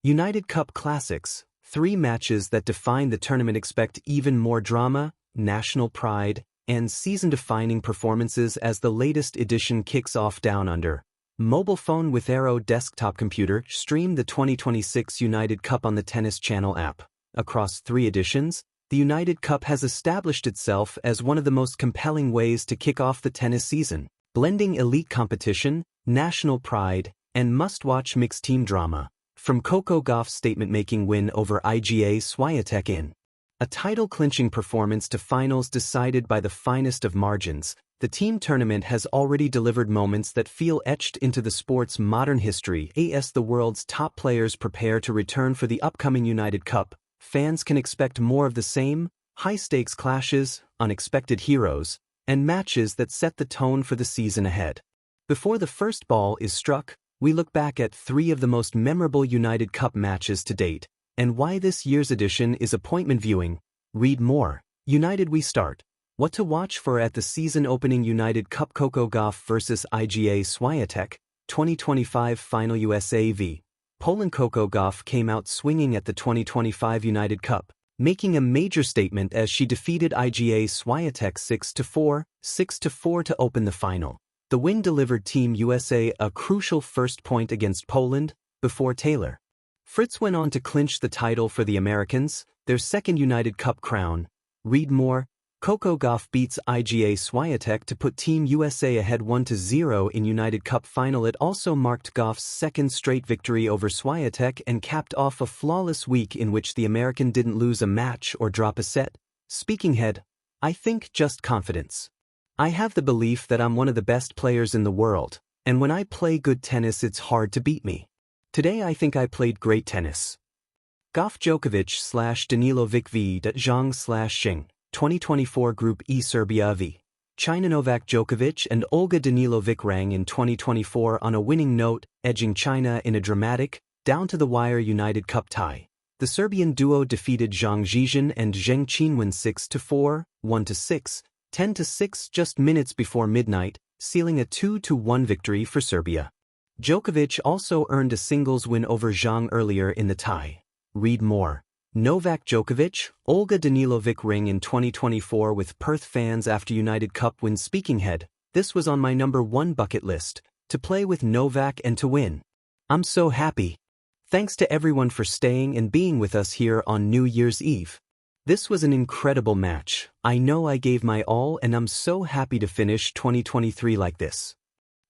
United Cup Classics, 3 matches that define the tournament. Expect even more drama, national pride, and season-defining performances as the latest edition kicks off. Down Under. Mobile phone with Aero desktop computer. Stream the 2026 United Cup on the Tennis Channel app. Across 3 editions, the United Cup has established itself as one of the most compelling ways to kick off the tennis season, blending elite competition, national pride, and must-watch mixed team drama. From Coco Gauff's statement-making win over Iga Swiatek in a title-clinching performance to finals decided by the finest of margins, the team tournament has already delivered moments that feel etched into the sport's modern history. As the world's top players prepare to return for the upcoming United Cup, fans can expect more of the same: high-stakes clashes, unexpected heroes, and matches that set the tone for the season ahead. Before the first ball is struck, we look back at 3 of the most memorable United Cup matches to date, and why this year's edition is appointment viewing. Read more. United we start. What to watch for at the season-opening United Cup. Coco Gauff vs Iga Swiatek, 2025 Final. USA v. Poland. Coco Gauff came out swinging at the 2025 United Cup, making a major statement as she defeated Iga Swiatek 6-4, 6-4 to open the final. The win delivered Team USA a crucial first point against Poland, before Taylor Fritz went on to clinch the title for the Americans, their second United Cup crown. Read more. Coco Gauff beats Iga Swiatek to put Team USA ahead 1-0 in United Cup final. It also marked Gauff's second straight victory over Swiatek and capped off a flawless week in which the American didn't lose a match or drop a set. Speaking head, I think just confidence. I have the belief that I'm one of the best players in the world, and when I play good tennis it's hard to beat me. Today I think I played great tennis. Gauff Djokovic/Danilovic v. Zhang Xing, 2024 Group E. Serbia v. China. Novak Djokovic and Olga Danilovic rang in 2024 on a winning note, edging China in a dramatic, down-to-the-wire United Cup tie. The Serbian duo defeated Zhang Zhizhen and Zheng Qinwen 6-4, 1-6, 10-6 just minutes before midnight, sealing a 2-1 victory for Serbia. Djokovic also earned a singles win over Zhang earlier in the tie. Read more. Novak Djokovic, Olga Danilovic ring in 2024 with Perth fans after United Cup win. Speaking head, this was on my #1 bucket list, to play with Novak and to win. I'm so happy. Thanks to everyone for staying and being with us here on New Year's Eve. This was an incredible match. I know I gave my all and I'm so happy to finish 2023 like this.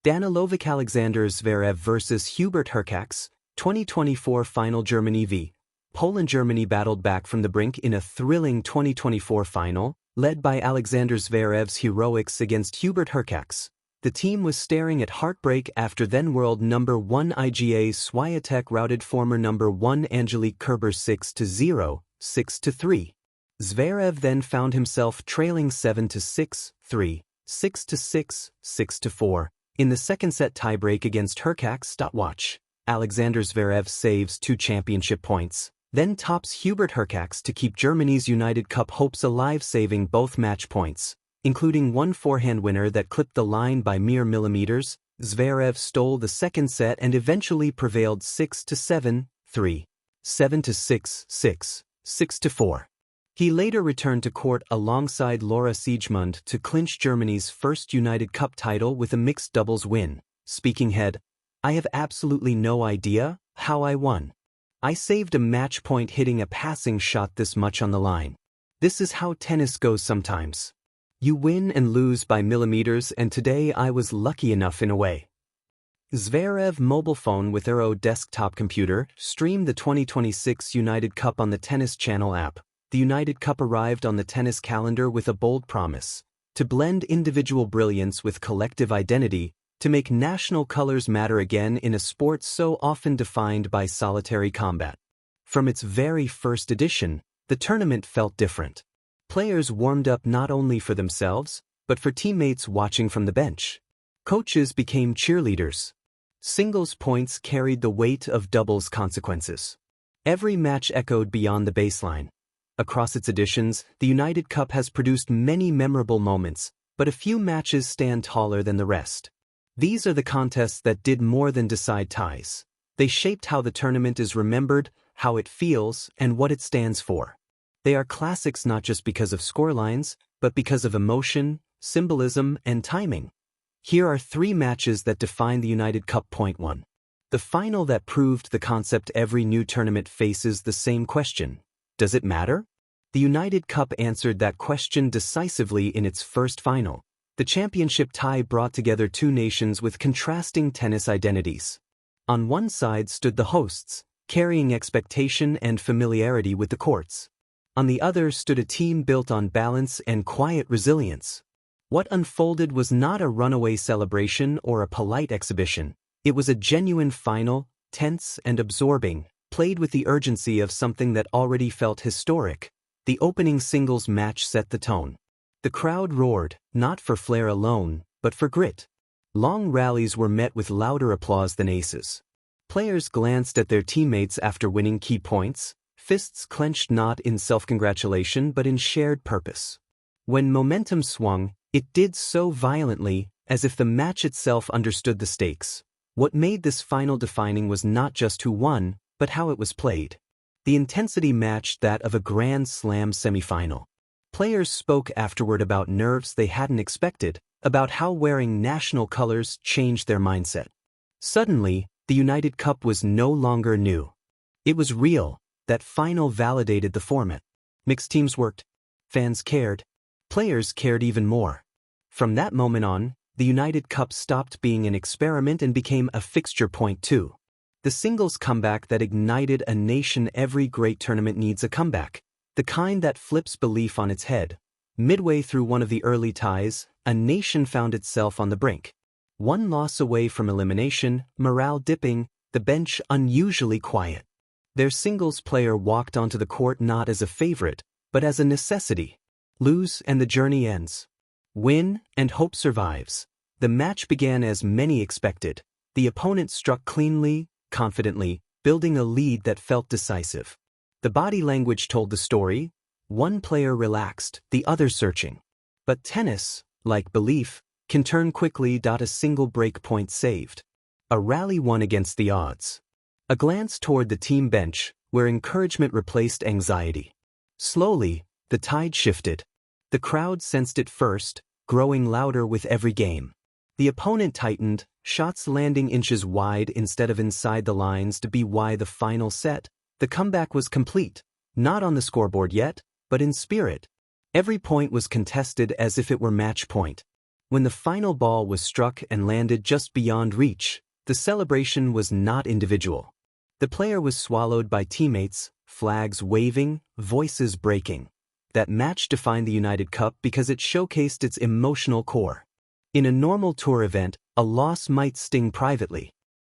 Danilovic. Alexander Zverev vs Hubert Hurkacz, 2024 Final. Germany v. Poland. Germany battled back from the brink in a thrilling 2024 final, led by Alexander Zverev's heroics against Hubert Hurkacz. The team was staring at heartbreak after then world #1 Iga Swiatek routed former #1 Angelique Kerber 6-0, 6-3. Zverev then found himself trailing 7-6, 3, 6-6, 6-4. In the second set tiebreak against Hurkacz. Watch. Alexander Zverev saves 2 championship points, then tops Hubert Hurkacz to keep Germany's United Cup hopes alive, saving both match points, including one forehand winner that clipped the line by mere millimeters. Zverev stole the second set and eventually prevailed 6-7, 3, 7-6, 6, 6-4. He later returned to court alongside Laura Siegemund to clinch Germany's first United Cup title with a mixed doubles win. Speaking head, I have absolutely no idea how I won. I saved a match point hitting a passing shot this much on the line. This is how tennis goes sometimes. You win and lose by millimeters, and today I was lucky enough in a way. Zverev. Mobile phone with Aero desktop computer. Stream the 2026 United Cup on the Tennis Channel app. The United Cup arrived on the tennis calendar with a bold promise: to blend individual brilliance with collective identity, to make national colors matter again in a sport so often defined by solitary combat. From its very first edition, the tournament felt different. Players warmed up not only for themselves, but for teammates watching from the bench. Coaches became cheerleaders. Singles points carried the weight of doubles consequences. Every match echoed beyond the baseline. Across its editions, the United Cup has produced many memorable moments, but a few matches stand taller than the rest. These are the contests that did more than decide ties. They shaped how the tournament is remembered, how it feels, and what it stands for. They are classics not just because of scorelines, but because of emotion, symbolism, and timing. Here are 3 matches that define the United Cup. Point 1. The final that proved the concept. Every new tournament faces the same question. Does it matter? The United Cup answered that question decisively in its first final. The championship tie brought together 2 nations with contrasting tennis identities. On one side stood the hosts, carrying expectation and familiarity with the courts. On the other stood a team built on balance and quiet resilience. What unfolded was not a runaway celebration or a polite exhibition. It was a genuine final, tense and absorbing, played with the urgency of something that already felt historic. The opening singles match set the tone. The crowd roared, not for flair alone, but for grit. Long rallies were met with louder applause than aces. Players glanced at their teammates after winning key points, fists clenched not in self-congratulation but in shared purpose. When momentum swung, it did so violently, as if the match itself understood the stakes. What made this final defining was not just who won, but how it was played. The intensity matched that of a Grand Slam semifinal. Players spoke afterward about nerves they hadn't expected, about how wearing national colors changed their mindset. Suddenly, the United Cup was no longer new. It was real. That final validated the format. Mixed teams worked. Fans cared. Players cared even more. From that moment on, the United Cup stopped being an experiment and became a fixture. Point 2. The singles comeback that ignited a nation. Every great tournament needs a comeback. The kind that flips belief on its head. Midway through one of the early ties, a nation found itself on the brink. One loss away from elimination, morale dipping, the bench unusually quiet. Their singles player walked onto the court not as a favorite, but as a necessity. Lose and the journey ends. Win and hope survives. The match began as many expected. The opponent struck cleanly, confidently, building a lead that felt decisive. The body language told the story. One player relaxed, the other searching. But tennis, like belief, can turn quickly. A single break point saved. A rally won against the odds. A glance toward the team bench, where encouragement replaced anxiety. Slowly, the tide shifted. The crowd sensed it first, growing louder with every game. The opponent tightened, shots landing inches wide instead of inside the lines. To be why the final set. The comeback was complete, not on the scoreboard yet, but in spirit. Every point was contested as if it were match point. When the final ball was struck and landed just beyond reach, the celebration was not individual. The player was swallowed by teammates, flags waving, voices breaking. That match defined the United Cup because it showcased its emotional core. In a normal tour event, a loss might sting privately.